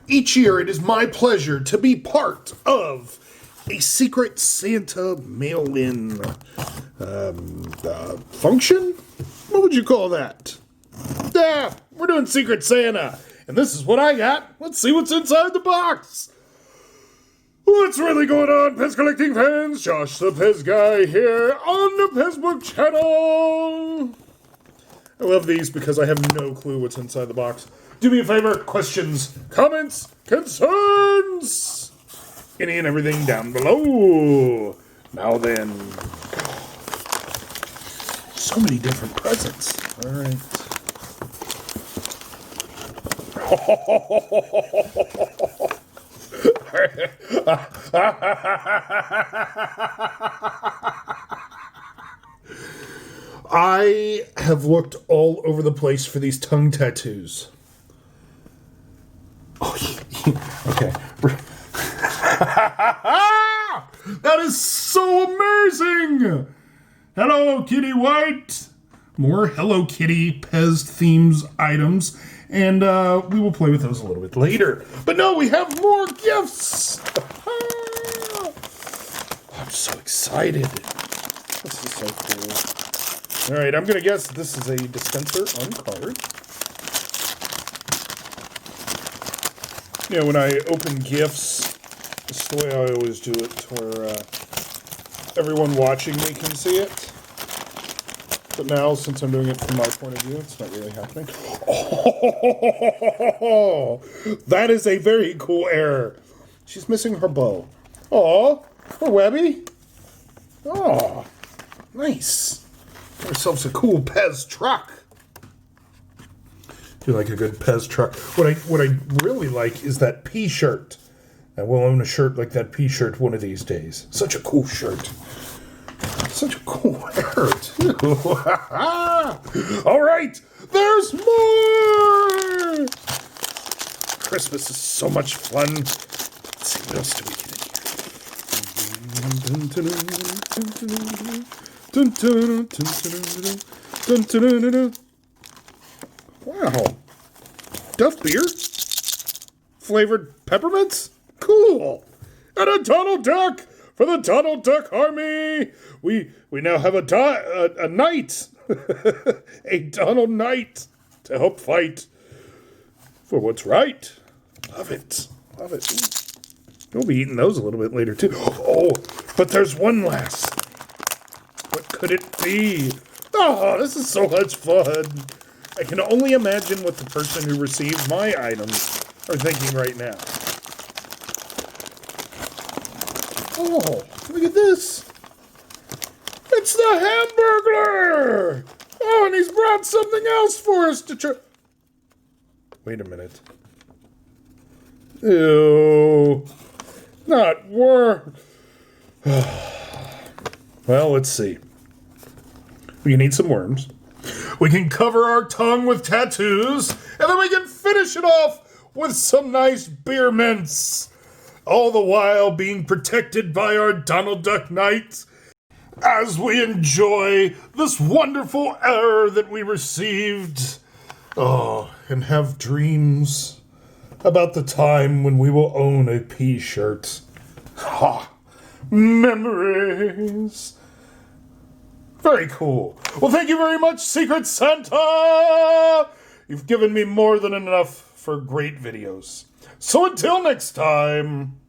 Each year, it is my pleasure to be part of a Secret Santa mail-in function? What would you call that? Yeah, we're doing Secret Santa, and this is what I got. Let's see what's inside the box. What's really going on, PEZ collecting fans? Josh the PEZ guy here on the PEZ Book channel. I love these because I have no clue what's inside the box. Do me a favor, questions, comments, concerns, any and everything down below. Now then, so many different presents. All right. I have looked all over the place for these tongue tattoos. Oh, okay. That is so amazing! Hello, Kitty White! More Hello Kitty PEZ themes items, and we will play with those a little bit later. But no, we have more gifts! I'm so excited. This is so cool. Alright, I'm going to guess this is a dispenser on card. You know, when I open gifts, it's the way I always do it, where everyone watching me can see it. But now, since I'm doing it from my point of view, it's not really happening. Oh, that is a very cool error. She's missing her bow. Aw, her Webby. Oh, nice. Got ourselves a cool PEZ truck. Do you like a good PEZ truck? What I really like is that P shirt. I will own a shirt like that P shirt one of these days. Such a cool shirt. Such a cool hair, too. All right, there's more! Christmas is so much fun. Let's see, what else do we get in here? Wow. Duff beer? Flavored peppermints? Cool. And a Donald Duck for the Donald Duck Army. We now have a knight. A Donald Knight to help fight for what's right. Love it. Love it. Ooh. We'll be eating those a little bit later, too. Oh, but there's one last. What could it be? Oh, this is so much fun. I can only imagine what the person who received my items are thinking right now. Oh, look at this. It's the Hamburglar! Oh, and he's brought something else for us to try. Wait a minute. Ew. Not work. Well, let's see. We can eat some worms. We can cover our tongue with tattoos. And then we can finish it off with some nice beer mints. All the while being protected by our Donald Duck Knight as we enjoy this wonderful error that we received. Oh, and have dreams about the time when we will own a P shirt. Ha! Memories. Very cool. Well, thank you very much, Secret Santa! You've given me more than enough for great videos. So until next time...